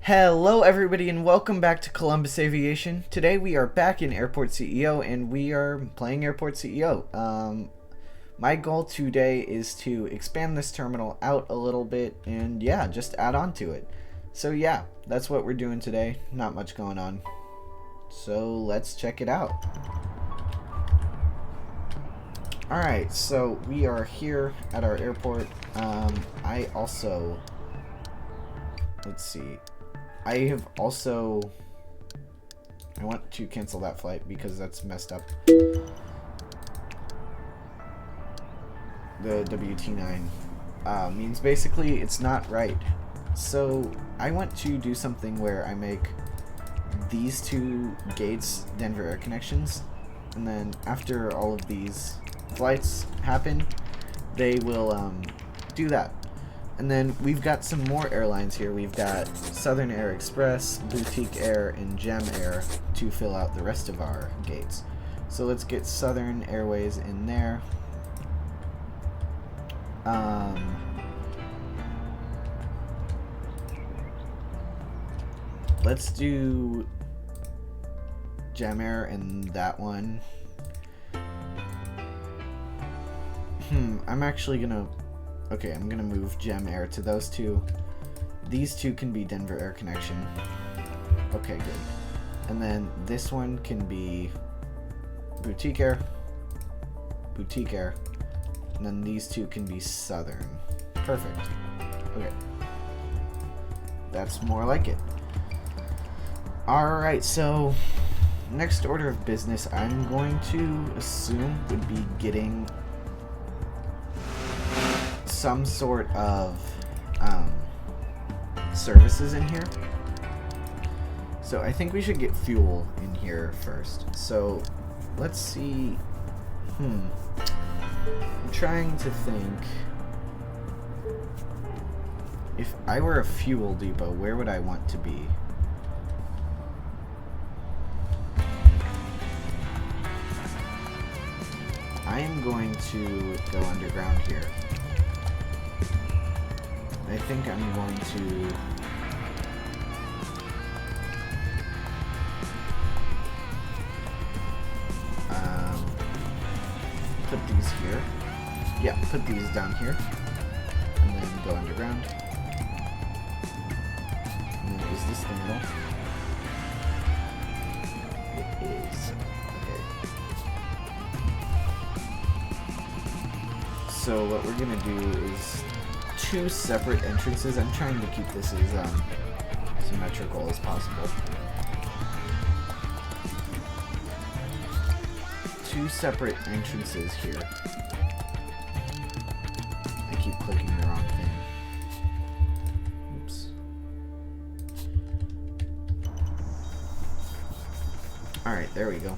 Hello everybody and welcome back to Columbus Aviation. Today we are back in Airport CEO and we are playing Airport CEO. My goal today is to expand this terminal out a little bit and yeah, just add on to it. So yeah, that's what we're doing today. Not much going on. So let's check it out. Alright, so we are here at our airport. Let's see. I want to cancel that flight because that's messed up. The WT9 means basically it's not right. So I want to do something where I make these two gates Denver Air connections, and then after all of these flights happen, they will do that. And then we've got some more airlines here. We've got Southern Air Express, Boutique Air, and Gem Air to fill out the rest of our gates. So let's get Southern Airways in there. Let's do Gem Air in that one. I'm actually gonna... Okay, I'm gonna move Gem Air to those two. These two can be Denver Air Connection. Okay, good. And then this one can be Boutique Air, Boutique Air, and then these two can be Southern. Perfect. Okay. That's more like it. Alright, so next order of business I'm going to assume would be getting some sort of services in here. So I think we should get fuel in here first. So let's see. I'm trying to think. If I were a fuel depot, where would I want to be? I am going to go underground here. I think I'm going to put these here. Yeah, put these down here. And then go underground. And then is this the middle? It is. Okay. So what we're gonna do is two separate entrances. I'm trying to keep this as symmetrical as possible. Two separate entrances here. I keep clicking the wrong thing. Oops. Alright, there we go.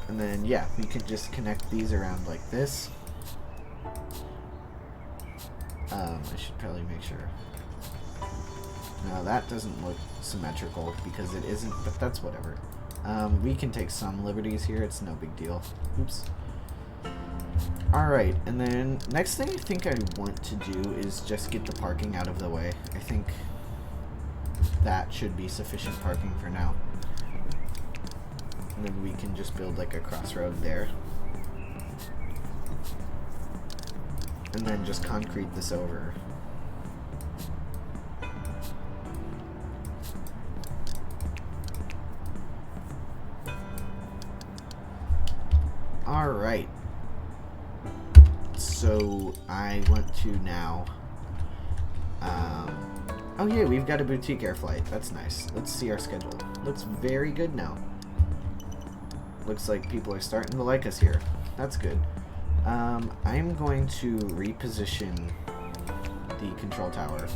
And then, yeah, we can just connect these around like this. I should probably make sure. No, that doesn't look symmetrical because it isn't, but that's whatever. We can take some liberties here, it's no big deal. Oops. Alright, and then next thing I think I want to do is just get the parking out of the way. I think that should be sufficient parking for now. And then we can just build like a crossroad there. And then just concrete this over. Alright. So I want to now oh yeah, we've got a Boutique Air flight. That's nice. Let's see our schedule. Looks very good now. Looks like people are starting to like us here. That's good. I'm going to reposition the control tower.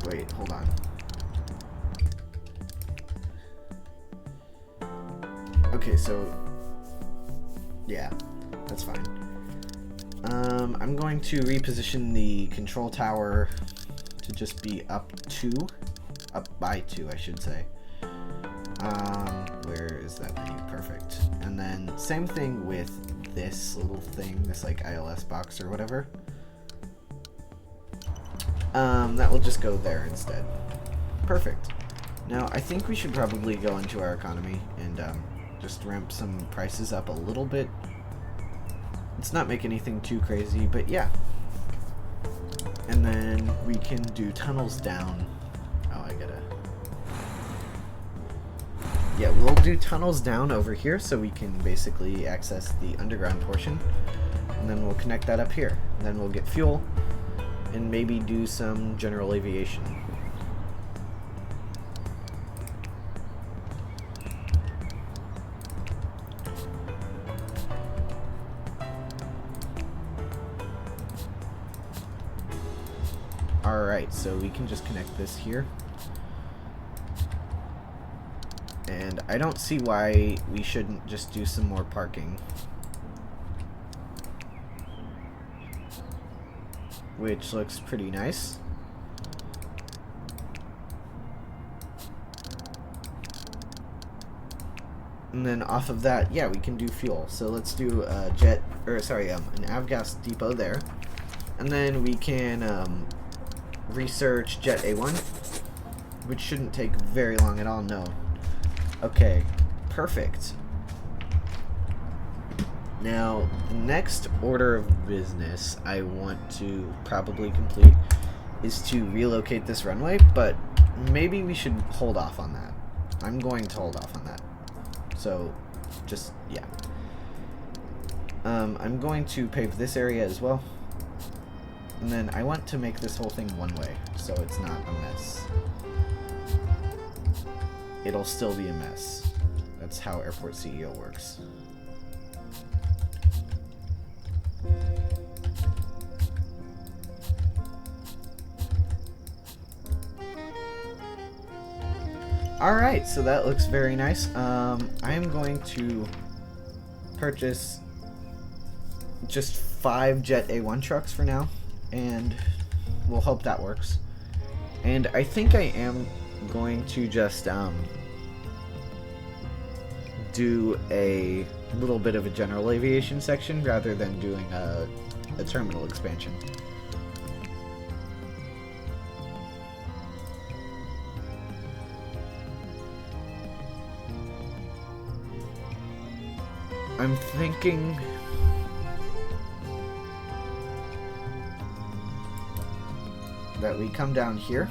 Wait, hold on. Okay, so yeah, that's fine. I'm going to reposition the control tower to just be up by 2, I should say. Where is that menu? Perfect. And then same thing with this little thing, this like ILS box or whatever. That will just go there instead. Perfect. Now, I think we should probably go into our economy and just ramp some prices up a little bit. Let's not make anything too crazy, but yeah. And then we can do tunnels down. Oh, I gotta... Yeah, we'll do tunnels down over here so we can basically access the underground portion. And then we'll connect that up here. And then we'll get fuel and maybe do some general aviation. Alright, so we can just connect this here. And I don't see why we shouldn't just do some more parking. Which looks pretty nice. And then off of that, yeah, we can do fuel. So let's do a an avgas depot there. And then we can research Jet A1, which shouldn't take very long at all, no. Okay, perfect. Now, the next order of business I want to probably complete is to relocate this runway, but maybe we should hold off on that. I'm going to hold off on that. So, just, yeah. I'm going to pave this area as well. And then I want to make this whole thing one way, so it's not a mess. It'll still be a mess. That's how Airport CEO works. Alright, so that looks very nice. I am going to purchase just 5 Jet A1 trucks for now, and we'll hope that works. And I think I am going to just do a little bit of a general aviation section rather than doing a terminal expansion. I'm thinking that we come down here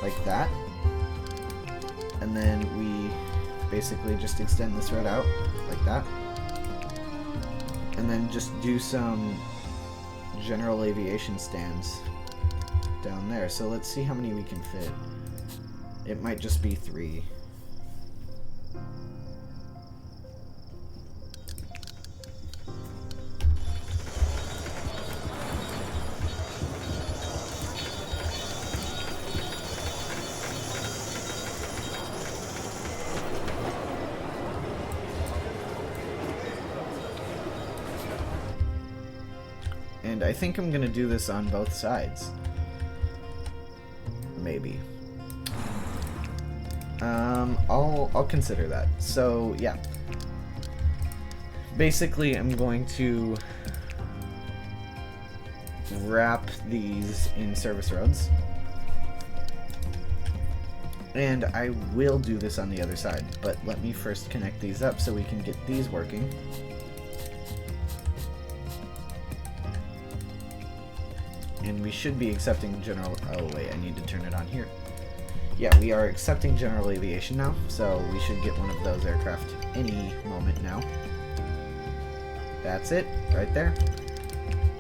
like that, and then we basically just extend this road out like that, and then just do some general aviation stands down there. So let's see how many we can fit. It might just be 3. And I think I'm gonna do this on both sides. Maybe. I'll consider that. So yeah. Basically, I'm going to wrap these in service roads. And I will do this on the other side, but let me first connect these up so we can get these working. And we should be accepting general... Oh, wait, I need to turn it on here. Yeah, we are accepting general aviation now, so we should get one of those aircraft any moment now. That's it, right there.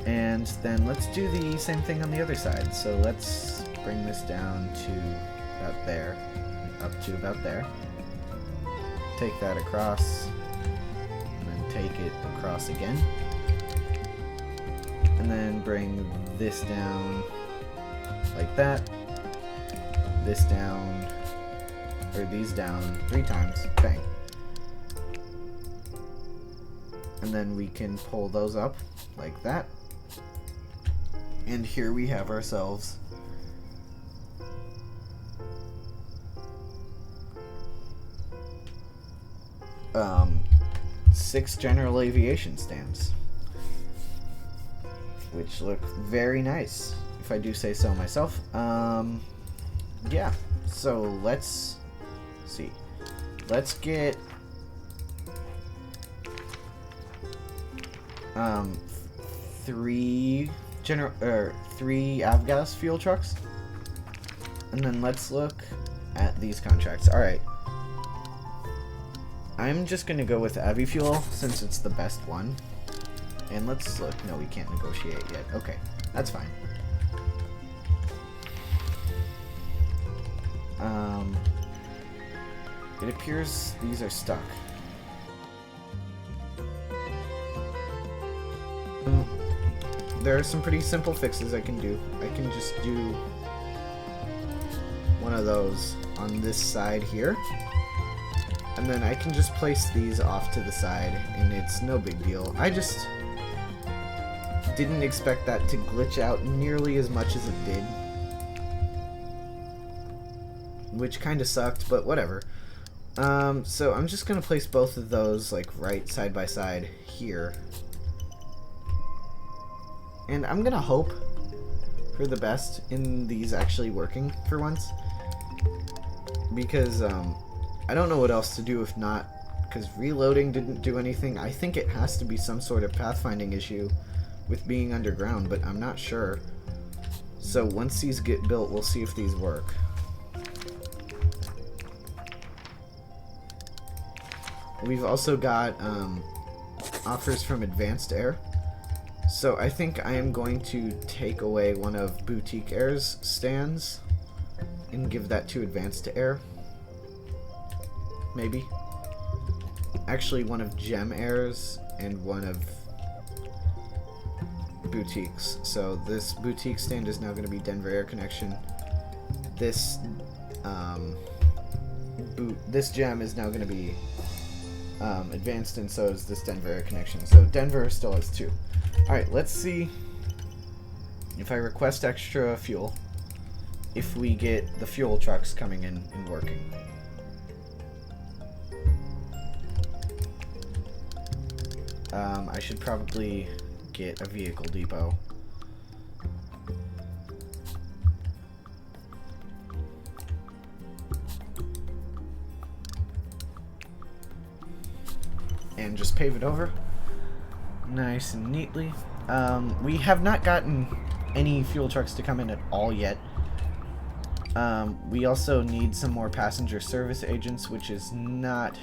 And then let's do the same thing on the other side. So let's bring this down to about there, up to about there. Take that across, and then take it across again. And then bring this down like that, this down, or these down 3 times, bang. And then we can pull those up like that. And here we have ourselves um, 6 general aviation stands. which look very nice, if I do say so myself. Yeah, so let's see. Let's get three avgas fuel trucks, and then let's look at these contracts. All right, I'm just gonna go with Avi Fuel since it's the best one. And let's look. No, we can't negotiate yet. Okay, that's fine. It appears these are stuck. There are some pretty simple fixes I can do. I can just do one of those on this side here. And then I can just place these off to the side, and it's no big deal. I just didn't expect that to glitch out nearly as much as it did. Which kind of sucked, but whatever. So I'm just gonna place both of those like right side by side here. And I'm gonna hope for the best in these actually working for once. Because I don't know what else to do if not, because reloading didn't do anything. I think it has to be some sort of pathfinding issue with being underground, but I'm not sure. So once these get built, we'll see if these work. We've also got offers from Advanced Air. So I think I am going to take away one of Boutique Air's stands and give that to Advanced Air. Maybe. Actually, one of Gem Air's and one of Boutique's. So this Boutique stand is now going to be Denver Air Connection. This this Gem is now going to be Advanced, and so is this Denver Air Connection. So Denver still has two. Alright, let's see if I request extra fuel, if we get the fuel trucks coming in and working. I should probably get a vehicle depot. And just pave it over nice and neatly. We have not gotten any fuel trucks to come in at all yet. We also need some more passenger service agents, which is not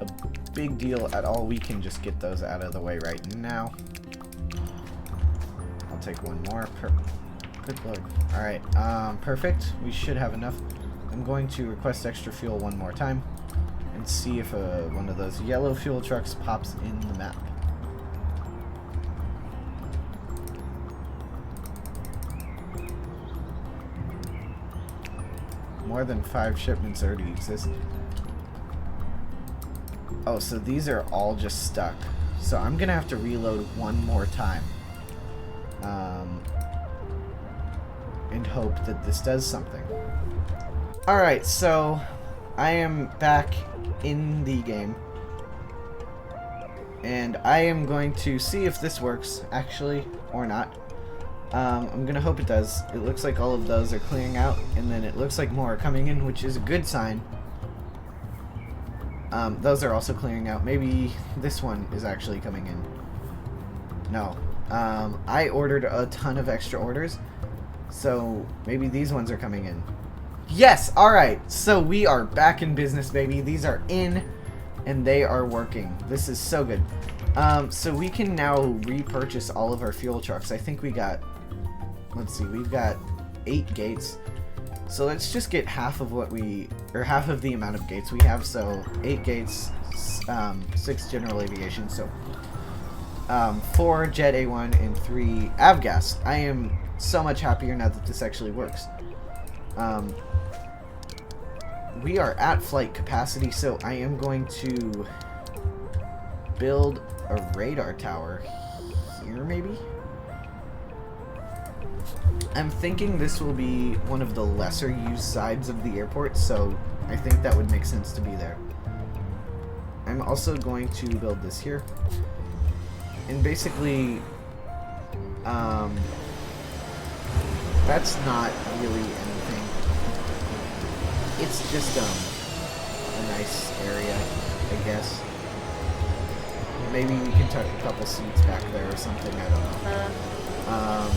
a big deal at all. We can just get those out of the way right now. I'll take one more. Good lord. Alright, perfect. We should have enough. I'm going to request extra fuel one more time and see if one of those yellow fuel trucks pops in the map. More than 5 shipments already exist. Oh, so these are all just stuck. So I'm gonna have to reload one more time. And hope that this does something. Alright, so I am back in the game. And I am going to see if this works, actually, or not. I'm gonna hope it does. It looks like all of those are clearing out, and then it looks like more are coming in, which is a good sign. Those are also clearing out. Maybe this one is actually coming in. No. I ordered a ton of extra orders, so maybe these ones are coming in. Yes! Alright, so we are back in business, baby. These are in, and they are working. This is so good. So we can now repurchase all of our fuel trucks. I think we got, let's see, we've got 8 gates. So let's just get half of what half of the amount of gates we have. So 8 gates, 6 General Aviation. So 4 Jet A1 and 3 Avgas. I am so much happier now that this actually works. We are at flight capacity, so I am going to build a radar tower here, maybe? I'm thinking this will be one of the lesser used sides of the airport, so I think that would make sense to be there. I'm also going to build this here. And basically, That's not really anything. It's just a nice area, I guess. Maybe we can tuck a couple seats back there or something, I don't know.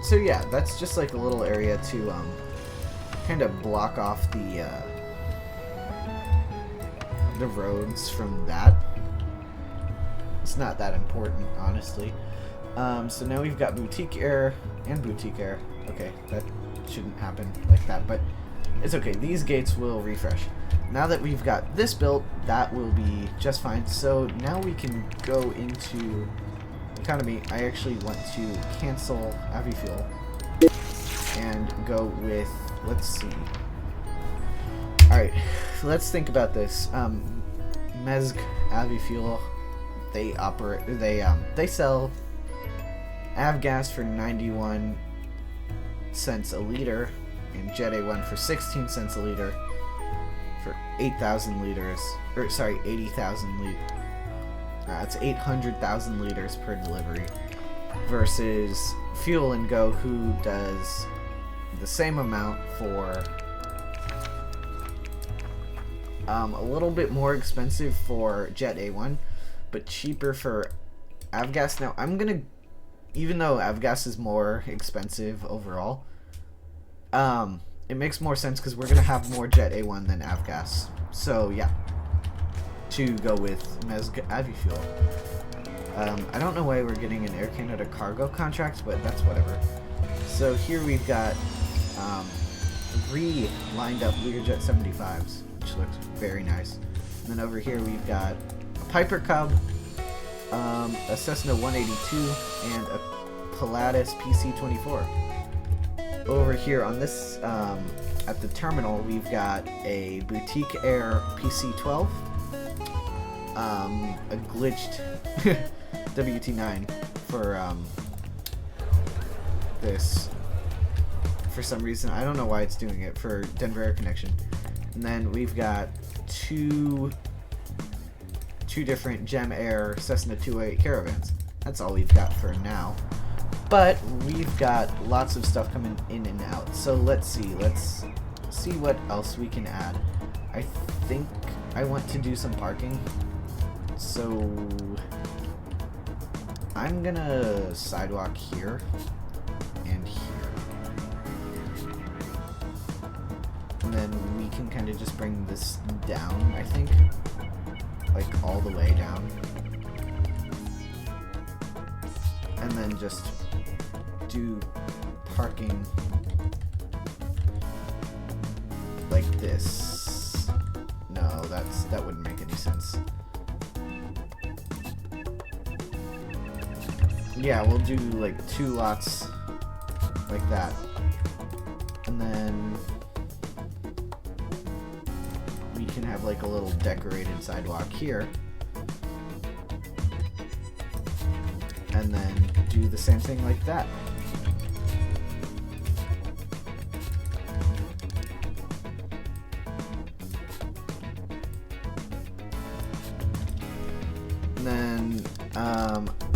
So yeah, that's just like a little area to kind of block off the roads from that. It's not that important, honestly. So now we've got boutique air and boutique air. Okay, that shouldn't happen like that, but it's okay. These gates will refresh. Now that we've got this built, that will be just fine. So now we can go into economy. I actually want to cancel Avifuel and go with, let's see. Alright, let's think about this. Mezg Avifuel, they sell avgas for 91 cents a liter and Jet A1 for 16 cents a liter for 8,000 liters, or sorry, 80,000 liters. That's 800,000 liters per delivery versus Fuel and Go, who does the same amount for a little bit more expensive for Jet A1, but cheaper for avgas. Now, I'm gonna, even though avgas is more expensive overall, it makes more sense because we're gonna have more Jet A1 than avgas. So yeah, to go with Mezg Avifuel. I don't know why we're getting an Air Canada cargo contract, but that's whatever. So here we've got 3 lined up Learjet 75s, which looks very nice. And then over here we've got a Piper Cub, a Cessna 182, and a Pilatus PC-24. Over here on this, at the terminal, we've got a Boutique Air PC-12, a glitched WT9 for this. For some reason, I don't know why it's doing it, for Denver Air Connection. And then we've got two different Gem Air Cessna 208 Caravans. That's all we've got for now. But we've got lots of stuff coming in and out. So let's see what else we can add. I think I want to do some parking. So I'm gonna sidewalk here and here. And then we can kind of just bring this down, I think. Like all the way down. And then just do parking like this. No, that wouldn't make any sense. Yeah, we'll do like 2 lots like that. And then we can have like a little decorated sidewalk here. And then do the same thing like that. And then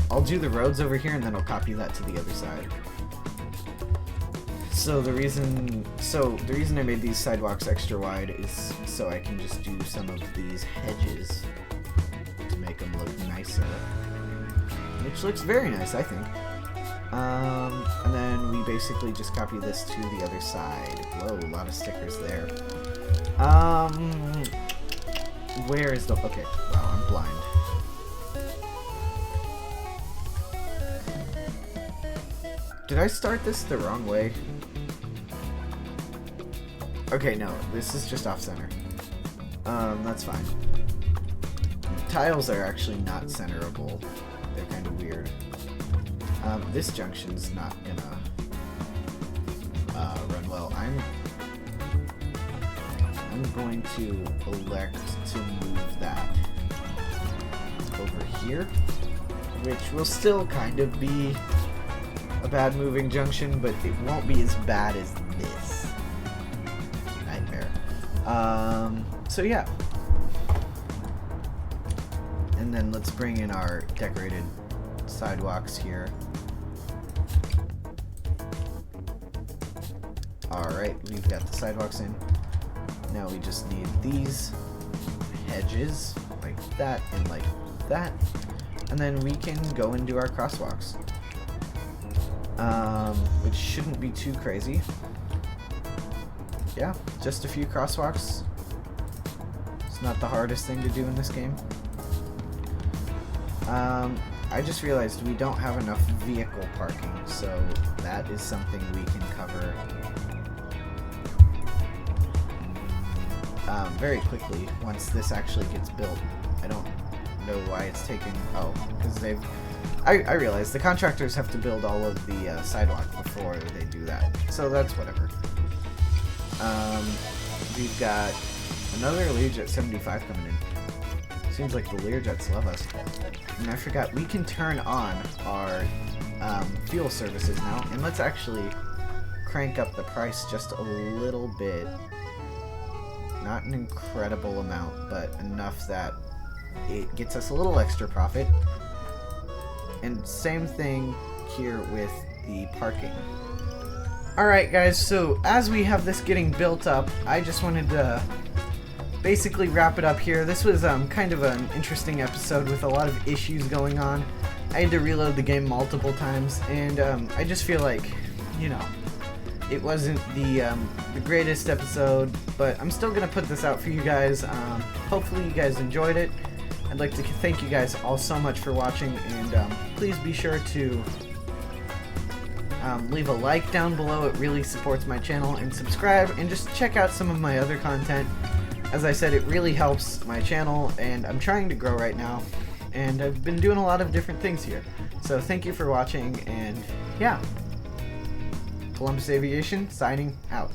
I'll do the roads over here and then I'll copy that to the other side. So the reason I made these sidewalks extra wide is so I can just do some of these hedges to make them look nicer. Which looks very nice, I think. And then we basically just copy this to the other side. Whoa, a lot of stickers there. Where is the... Okay, wow, I'm blind. Did I start this the wrong way? Okay, no, this is just off-center. That's fine. Tiles are actually not centerable. They're kind of weird. This junction's not gonna run well. I'm going to elect to move that over here, which will still kind of be a bad moving junction, but it won't be as bad as this. Nightmare. So yeah. And then let's bring in our decorated sidewalks here. Alright, we've got the sidewalks in. Now we just need these hedges, like that and like that. And then we can go and do our crosswalks. Which shouldn't be too crazy. Yeah, just a few crosswalks. It's not the hardest thing to do in this game. I just realized we don't have enough vehicle parking, so that is something we can cover very quickly once this actually gets built. I don't know why it's taking... Oh, because they've... I realize the contractors have to build all of the sidewalk before they do that, so that's whatever. We've got another Learjet 75 coming in. Seems like the Learjets love us. And I forgot, we can turn on our fuel services now, and let's actually crank up the price just a little bit. Not an incredible amount, but enough that it gets us a little extra profit. And same thing here with the parking. Alright guys, so as we have this getting built up, I just wanted to basically wrap it up here. This was kind of an interesting episode with a lot of issues going on. I had to reload the game multiple times, and I just feel like, you know, it wasn't the greatest episode, but I'm still going to put this out for you guys. Hopefully you guys enjoyed it. I'd like to thank you guys all so much for watching, and please be sure to leave a like down below. It really supports my channel, and subscribe, and just check out some of my other content. As I said, it really helps my channel, and I'm trying to grow right now, and I've been doing a lot of different things here. So thank you for watching, and yeah, Columbus Aviation signing out.